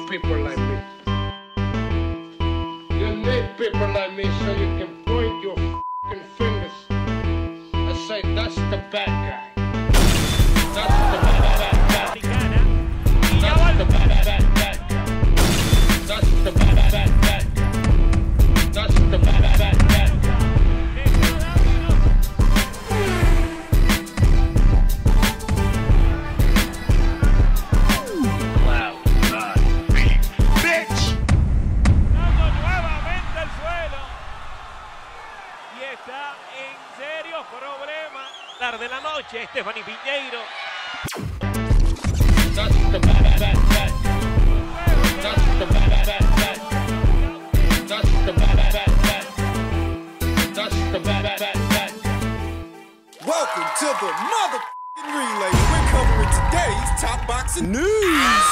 people like me. You need people like me so you can point your f***ing fingers and say, that's the bad guy. That's the bad guy. That's the bad guy. That's the bad guy. That's the bad guy. De la noche, Stephanie Piñeiro. Welcome to the motherfucking relay. We're covering today's top boxing news.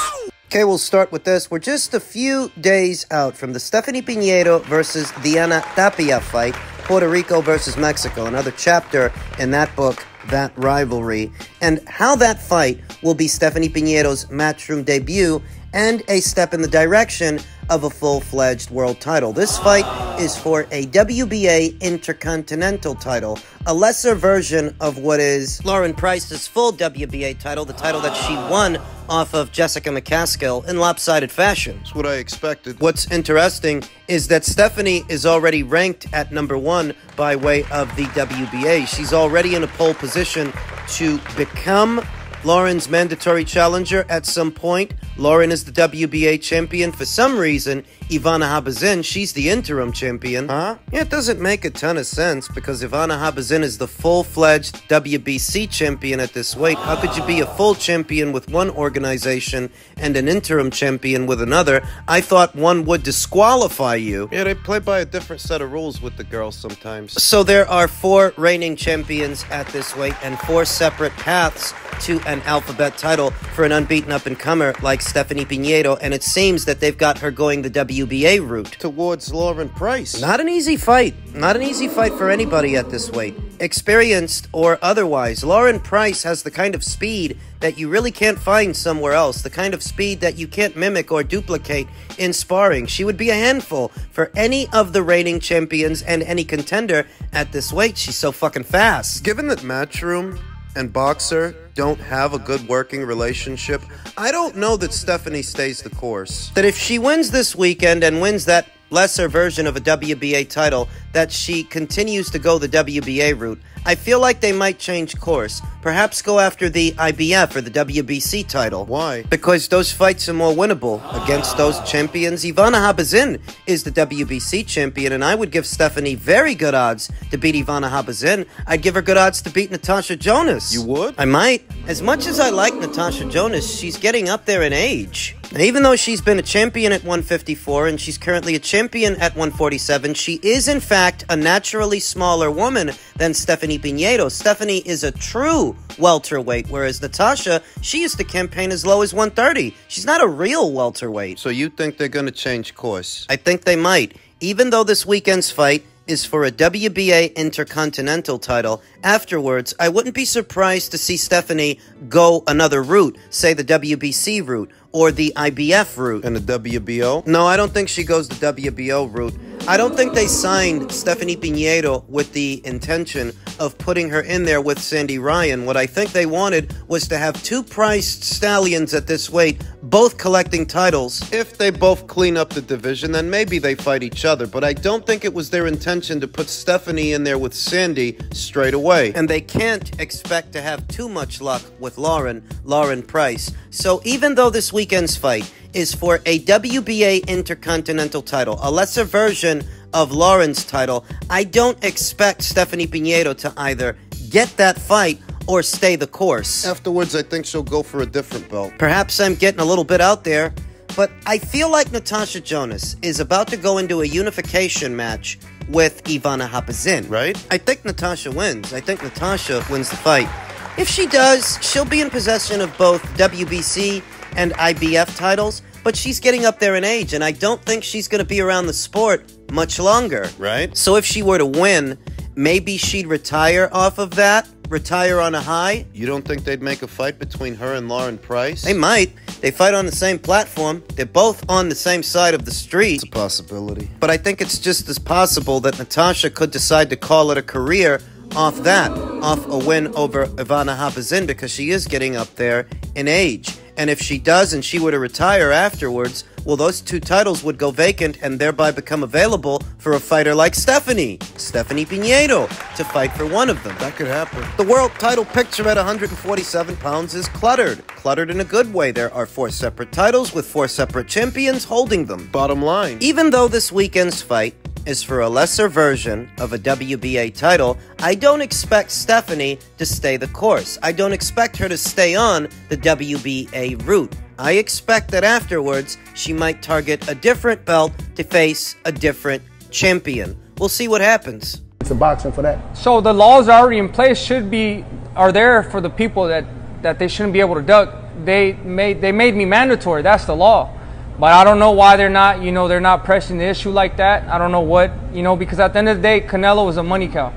Okay, we'll start with this. We're just a few days out from the Stephanie Piñeiro versus Diana Tapia fight, Puerto Rico versus Mexico, another chapter in that book, that rivalry, and how that fight will be Stephanie Piñeiro's Matchroom debut and a step in the direction of a full-fledged world title. This fight is for a WBA Intercontinental title, a lesser version of what is Lauren Price's full WBA title, the title that she won off of Jessica McCaskill in lopsided fashion. That's what I expected. What's interesting is that Stephanie is already ranked at #1 by way of the WBA. She's already in a pole position to become Lauren's mandatory challenger at some point. Lauren is the WBA champion. For some reason, Ivana Habazin, she's the interim champion. Huh? Yeah, it doesn't make a ton of sense because Ivana Habazin is the full-fledged WBC champion at this weight. How could you be a full champion with one organization and an interim champion with another? I thought one would disqualify you. Yeah, they play by a different set of rules with the girls sometimes. So there are 4 reigning champions at this weight and 4 separate paths to an alphabet title for an unbeaten up-and-comer like Stephanie Piñeiro, and it seems that they've got her going the WBA route. Towards Lauren Price. Not an easy fight. Not an easy fight for anybody at this weight. Experienced or otherwise, Lauren Price has the kind of speed that you really can't find somewhere else, the kind of speed that you can't mimic or duplicate in sparring. She would be a handful for any of the reigning champions and any contender at this weight. She's so fucking fast. Given that Matchroom and Boxer don't have a good working relationship, I don't know that Stephanie stays the course. That if she wins this weekend and wins that lesser version of a WBA title, that she continues to go the WBA route. I feel like they might change course. Perhaps go after the IBF or the WBC title. Why? Because those fights are more winnable against those champions. Ivana Habazin is the WBC champion, and I would give Stephanie very good odds to beat Ivana Habazin. I'd give her good odds to beat Natasha Jonas. You would? I might. As much as I like Natasha Jonas, she's getting up there in age. Now, even though she's been a champion at 154 and she's currently a champion at 147, she is in fact a naturally smaller woman than Stephanie Piñeiro. Stephanie is a true welterweight, whereas Natasha, she used to campaign as low as 130. She's not a real welterweight. So you think they're going to change course? I think they might. Even though this weekend's fight is for a WBA Intercontinental title, afterwards, I wouldn't be surprised to see Stephanie go another route, say the WBC route, or the IBF route. And the WBO? No, I don't think she goes the WBO route. I don't think they signed Stephanie Piñeiro with the intention of putting her in there with Sandy Ryan. What I think they wanted was to have 2 priced stallions at this weight, both collecting titles. If they both clean up the division, then maybe they fight each other. But I don't think it was their intention to put Stephanie in there with Sandy straight away. And they can't expect to have too much luck with Lauren Price. So even though this weekend's fight is for a WBA Intercontinental title, a lesser version of Lauren's title, I don't expect Stephanie Piñeiro to either get that fight or stay the course. Afterwards, I think she'll go for a different belt. Perhaps I'm getting a little bit out there, but I feel like Natasha Jonas is about to go into a unification match with Ivana Habazin. Right? I think Natasha wins. I think Natasha wins the fight. If she does, she'll be in possession of both WBC and IBF titles, but she's getting up there in age, and I don't think she's going to be around the sport much longer. Right. So if she were to win, maybe she'd retire off of that retire on a high? You don't think they'd make a fight between her and Lauren Price? They might. They fight on the same platform. They're both on the same side of the street. It's a possibility. But I think it's just as possible that Natasha could decide to call it a career off a win over Ivana Habazin, because she is getting up there in age. And if she does and she were to retire afterwards, well, those two titles would go vacant and thereby become available for a fighter like Stephanie Piñeiro, to fight for one of them. That could happen. The world title picture at 147 pounds is cluttered. Cluttered in a good way. There are 4 separate titles with 4 separate champions holding them. Bottom line. Even though this weekend's fight is for a lesser version of a WBA title, I don't expect Stephanie to stay the course. I don't expect her to stay on the WBA route. I expect that afterwards, she might target a different belt to face a different champion. We'll see what happens. It's a boxing for that. So the laws are already in place are there for the people that they shouldn't be able to duck. They made me mandatory. That's the law. But I don't know why they're not pressing the issue like that. I don't know what, because at the end of the day, Canelo is a money cow.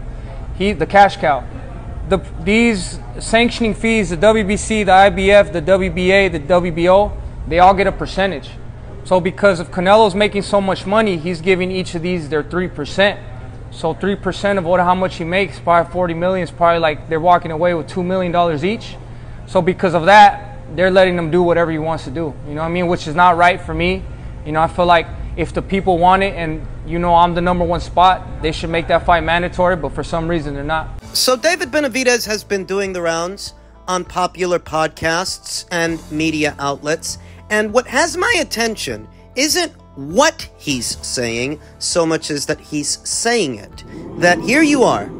The cash cow. These sanctioning fees, the WBC, the IBF, the WBA, the WBO, they all get a percentage. So because if Canelo's making so much money, he's giving each of these their 3%. So 3% of how much he makes, probably 40 million, is probably like they're walking away with $2 million each. So because of that, they're letting him do whatever he wants to do, you know what I mean? Which is not right for me. I feel like if the people want it and, I'm the #1 spot, they should make that fight mandatory, but for some reason they're not. So David Benavidez has been doing the rounds on popular podcasts and media outlets, and what has my attention isn't what he's saying so much as that he's saying it. That here you are,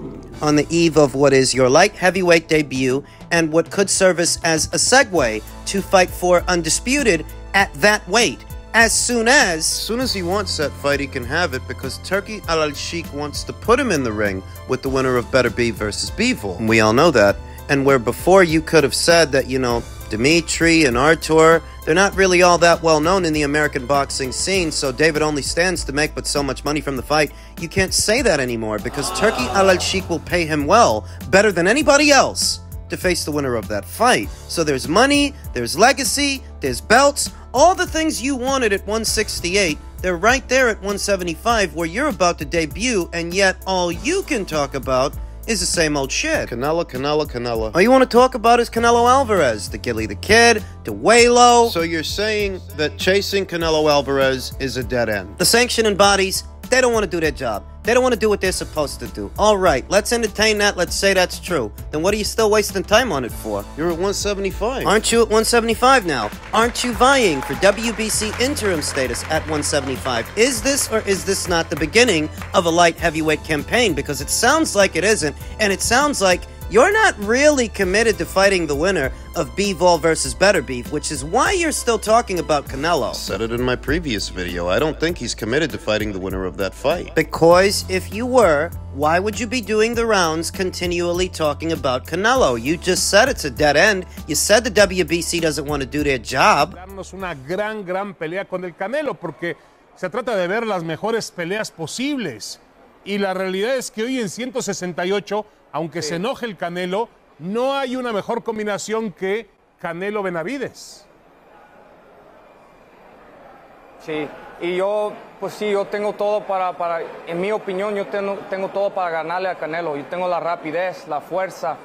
on the eve of what is your light heavyweight debut and what could service as a segue to fight for undisputed at that weight. As soon as he wants that fight, he can have it, because Turki Al-Sheikh wants to put him in the ring with the winner of Better Be versus Bivol. And we all know that. And where before you could have said that, Dimitri and Artur, they're not really all that well known in the American boxing scene, so David only stands to make but so much money from the fight. You can't say that anymore, because Turki Al-Sheikh will pay him well, better than anybody else, to face the winner of that fight. So there's money, there's legacy, there's belts, all the things you wanted at 168, they're right there at 175, where you're about to debut, and yet all you can talk about is the same old shit. Canelo. All you want to talk about is Canelo Alvarez, the Gilly the Kid, the Waylo. So you're saying that chasing Canelo Alvarez is a dead end? The sanctioning bodies, they don't want to do their job. They don't want to do what they're supposed to do. All right, let's entertain that. Let's say that's true. Then what are you still wasting time on it for? You're at 175. Aren't you at 175 now? Aren't you vying for WBC interim status at 175? Is this or is this not the beginning of a light heavyweight campaign? Because it sounds like it isn't, and it sounds like you're not really committed to fighting the winner of Bivol versus Better Beef, which is why you're still talking about Canelo. Said it in my previous video. I don't think he's committed to fighting the winner of that fight. Because if you were, why would you be doing the rounds continually talking about Canelo? You just said it's a dead end. You said the WBC doesn't want to do their job. Darnos una gran pelea con el Canelo, porque se trata de ver las mejores peleas posibles. Y la realidad es que hoy en 168, aunque se enoje el Canelo, no hay una mejor combinación que Canelo Benavidez. Sí, y yo tengo todo en mi opinión, yo tengo todo para ganarle a Canelo. Yo tengo la rapidez, la fuerza,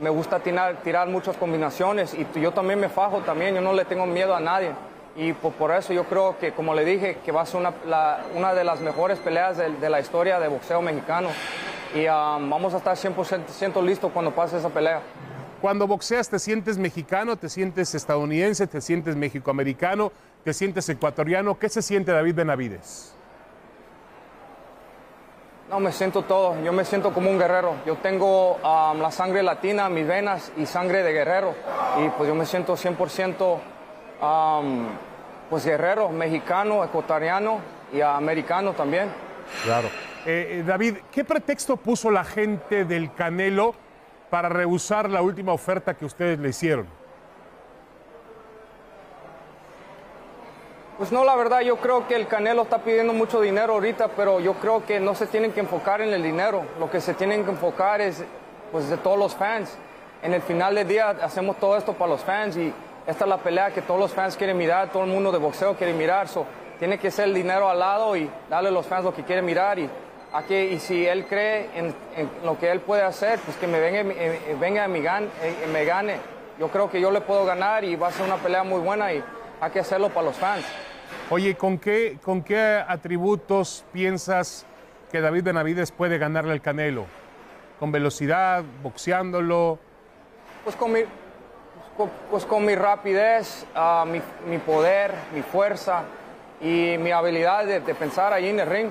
me gusta tirar muchas combinaciones y yo también me fajo también, yo no le tengo miedo a nadie. Y por eso yo creo que, como le dije, que va a ser una de las mejores peleas de la historia de boxeo mexicano. Y vamos a estar 100% listos cuando pase esa pelea. Cuando boxeas, ¿te sientes mexicano, te sientes estadounidense, te sientes mexicoamericano, te sientes ecuatoriano? ¿Qué se siente David Benavidez? No, me siento todo. Yo me siento como un guerrero. Yo tengo la sangre latina, mis venas y sangre de guerrero. Y pues yo me siento 100% pues guerrero, mexicano, ecuatoriano y americano también. Claro. David, ¿qué pretexto puso la gente del Canelo para rehusar la última oferta que ustedes le hicieron? Pues no, la verdad, yo creo que el Canelo está pidiendo mucho dinero ahorita, pero yo creo que no se tienen que enfocar en el dinero. Lo que se tienen que enfocar es pues de todos los fans. En el final del día hacemos todo esto para los fans y esta es la pelea que todos los fans quieren mirar, todo el mundo de boxeo quiere mirar. So, tiene que ser el dinero al lado y darle a los fans lo que quieren mirar. Y si él cree en lo que él puede hacer, pues que me venga y me gane. Yo creo que yo le puedo ganar y va a ser una pelea muy buena y hay que hacerlo para los fans. Oye, ¿con qué atributos piensas que David Benavidez puede ganarle al Canelo? ¿Con velocidad, boxeándolo? Pues con mi rapidez, mi poder, mi fuerza y mi habilidad de pensar allí en el ring.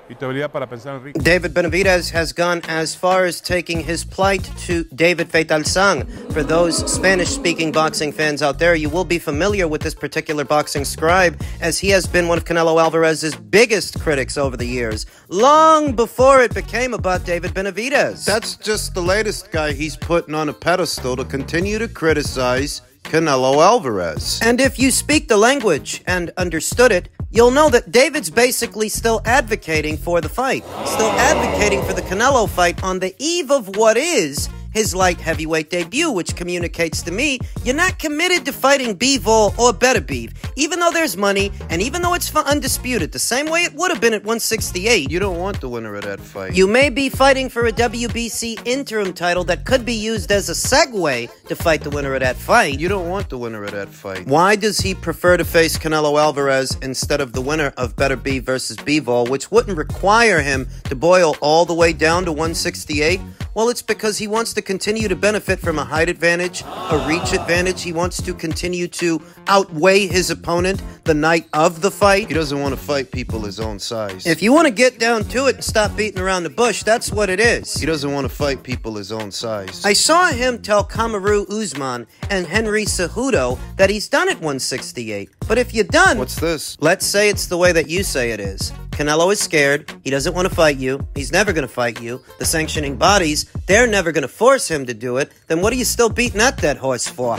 Y tu habilidad para pensar en ring. David Benavidez has gone as far as taking his plight to David Fetalsang. For those Spanish-speaking boxing fans out there, you will be familiar with this particular boxing scribe, as he has been one of Canelo Alvarez's biggest critics over the years, long before it became about David Benavidez. That's just the latest guy he's putting on a pedestal to continue to criticize Canelo Alvarez. And if you speak the language and understood it, you'll know that David's basically still advocating for the fight. Still advocating for the Canelo fight on the eve of what is his light heavyweight debut, which communicates to me you're not committed to fighting Bivol or Benavidez, even though there's money and even though it's undisputed, the same way it would have been at 168. You don't want the winner of that fight. You may be fighting for a WBC interim title that could be used as a segue to fight the winner of that fight. You don't want the winner of that fight. Why does he prefer to face Canelo Alvarez instead of the winner of Benavidez versus Bivol, which wouldn't require him to boil all the way down to 168? Well, it's because he wants to continue to benefit from a height advantage, a reach advantage. He wants to continue to outweigh his opponent the night of the fight. He doesn't want to fight people his own size. If you want to get down to it and stop beating around the bush, that's what it is. He doesn't want to fight people his own size. I saw him tell Kamaru Usman and Henry Cejudo that he's done at 168. But if you're done... What's this? Let's say it's the way that you say it is. Canelo is scared. He doesn't want to fight you. He's never going to fight you. The sanctioning bodies, they're never going to force him to do it. Then what are you still beating that dead horse for?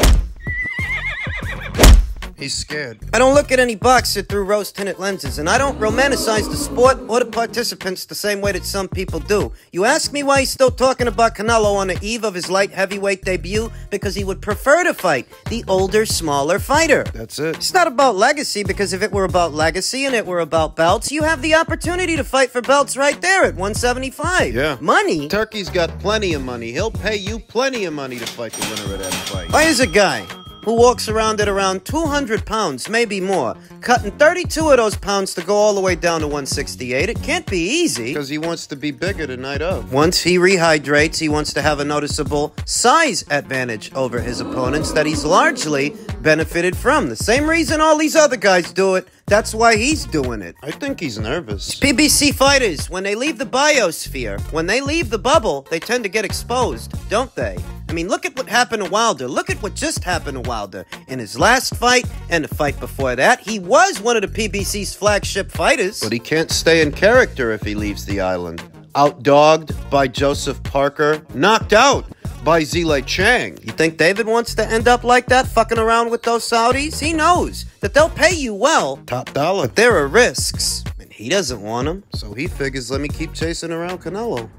He's scared. I don't look at any boxer through rose-tinted lenses, and I don't romanticize the sport or the participants the same way that some people do. You ask me why he's still talking about Canelo on the eve of his light heavyweight debut? Because he would prefer to fight the older, smaller fighter. That's it. It's not about legacy, because if it were about legacy and it were about belts, you have the opportunity to fight for belts right there at 175. Yeah. Money? Turkey's got plenty of money. He'll pay you plenty of money to fight the winner of that fight. Why is a guy who walks around at around 200 pounds, maybe more, cutting 32 of those pounds to go all the way down to 168. It can't be easy. Because he wants to be bigger the night of. Once he rehydrates, he wants to have a noticeable size advantage over his opponents that he's largely benefited from. The same reason all these other guys do it. That's why he's doing it. I think he's nervous. PBC fighters, when they leave the biosphere, when they leave the bubble, they tend to get exposed, don't they? I mean, look at what happened to Wilder. Look at what just happened to Wilder. In his last fight and the fight before that, he was one of the PBC's flagship fighters. But he can't stay in character if he leaves the island. Outdogged by Joseph Parker, knocked out by Zile Chang. You think David wants to end up like that, fucking around with those Saudis? He knows that they'll pay you well. Top dollar. But there are risks, and he doesn't want them. So he figures, let me keep chasing around Canelo.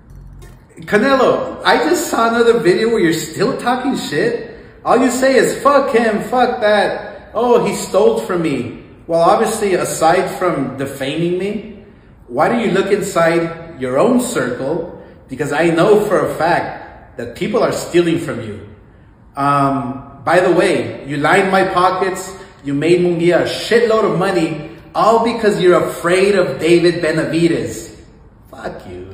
Canelo, I just saw another video where you're still talking shit. All you say is, fuck him, fuck that. Oh, he stole from me. Well, obviously, aside from defaming me, why don't you look inside your own circle? Because I know for a fact that people are stealing from you. By the way, you lined my pockets. You made Munguia a shitload of money, all because you're afraid of David Benavidez. Fuck you.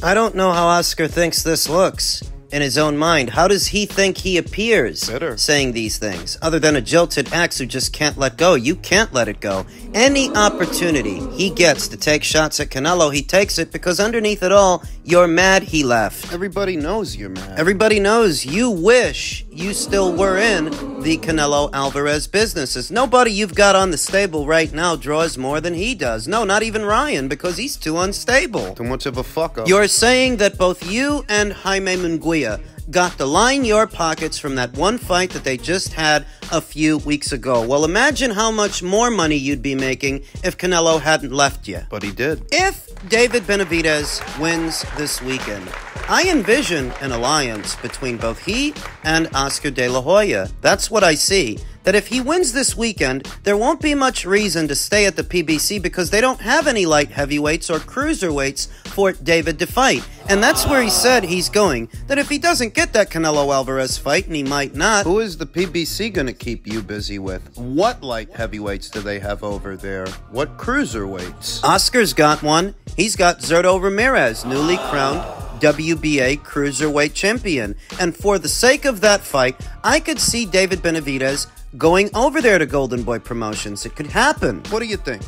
I don't know how Oscar thinks this looks in his own mind. How does he think he appears Bitter. saying these things? Other than a jilted ex who just can't let go. You can't let it go. Any opportunity he gets to take shots at Canelo, he takes it, because underneath it all, you're mad he left. Everybody knows you're mad. Everybody knows you wish you still were in the Canelo Alvarez businesses. Nobody you've got on the stable right now draws more than he does. No, not even Ryan, because he's too unstable. Too much of a fuck up. You're saying that both you and Jaime Munguia got to line your pockets from that one fight that they just had a few weeks ago. Well, imagine how much more money you'd be making if Canelo hadn't left you. But he did. If David Benavidez wins this weekend, I envision an alliance between both he and Oscar De La Hoya. That's what I see. That if he wins this weekend, there won't be much reason to stay at the PBC because they don't have any light heavyweights or cruiserweights for David to fight. And that's where he said he's going. That if he doesn't get that Canelo Alvarez fight, and he might not... Who is the PBC going to keep you busy with? What light heavyweights do they have over there? What cruiserweights? Oscar's got one. He's got Zurdo Ramirez, newly crowned WBA Cruiserweight Champion. And for the sake of that fight, I could see David Benavidez going over there to Golden Boy Promotions. It could happen. What do you think?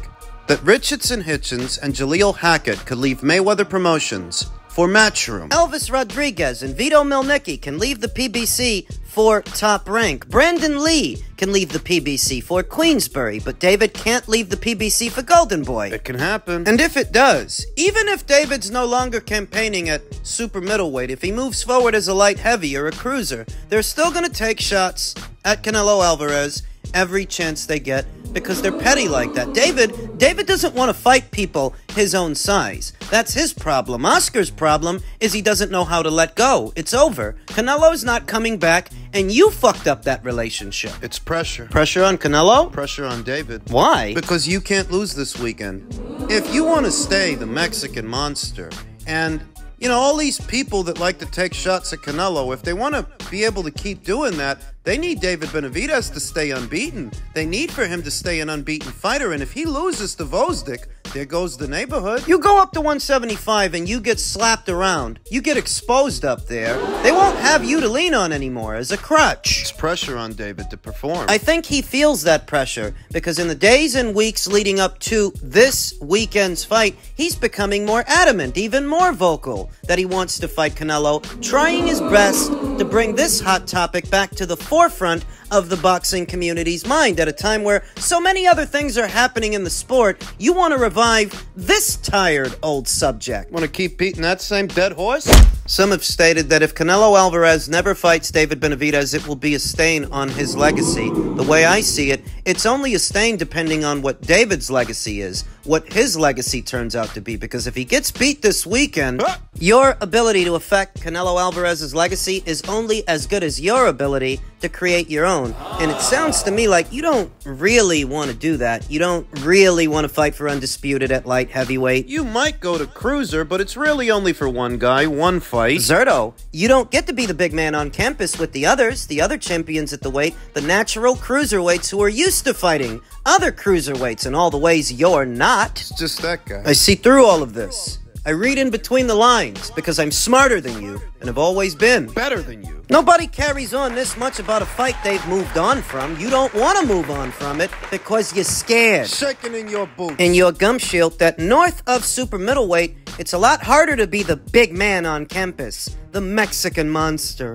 That Richardson Hitchens and Jaleel Hackett could leave Mayweather Promotions for Matchroom. Elvis Rodriguez and Vito Milnicki can leave the PBC for Top Rank. Brandon Lee can leave the PBC for Queensbury, but David can't leave the PBC for Golden Boy. It can happen. And if it does, even if David's no longer campaigning at super middleweight, if he moves forward as a light heavy or a cruiser, they're still going to take shots at Canelo Alvarez every chance they get because they're petty like that. David doesn't want to fight people his own size. That's his problem. Oscar's problem is he doesn't know how to let go. It's over. Canelo's not coming back, and you fucked up that relationship. It's pressure. Pressure on Canelo? Pressure on David. Why? Because you can't lose this weekend. If you want to stay the Mexican monster, and, you know, all these people that like to take shots at Canelo, if they want to be able to keep doing that, they need David Benavidez to stay unbeaten. They need for him to stay an unbeaten fighter, and if he loses to Gvozdyk, there goes the neighborhood. You go up to 175 and you get slapped around. You get exposed up there. They won't have you to lean on anymore as a crutch. It's pressure on David to perform. I think he feels that pressure because in the days and weeks leading up to this weekend's fight, he's becoming more adamant, even more vocal, that he wants to fight Canelo, trying his best to bring this hot topic back to the forefront of the boxing community's mind at a time where so many other things are happening in the sport. You want to revive this tired old subject. Want to keep beating that same dead horse? Some have stated that if Canelo Alvarez never fights David Benavidez, it will be a stain on his legacy. The way I see it, it's only a stain depending on what David's legacy is, what his legacy turns out to be, because if he gets beat this weekend, your ability to affect Canelo Alvarez's legacy is only as good as your ability to create your own. And it sounds to me like you don't really want to do that. You don't really want to fight for undisputed at light heavyweight. You might go to cruiser, but it's really only for one guy, one fight. Zurdo, you don't get to be the big man on campus with the others, the other champions at the weight, the natural cruiserweights who are used to fighting other cruiserweights in all the ways you're not. It's just that guy. I see through all of this. I read in between the lines because I'm smarter than you and have always been. Better than you. Nobody carries on this much about a fight they've moved on from. You don't want to move on from it because you're scared. Shaking in your boots. In your gum shield that north of super middleweight, it's a lot harder to be the big man on campus, the Mexican monster.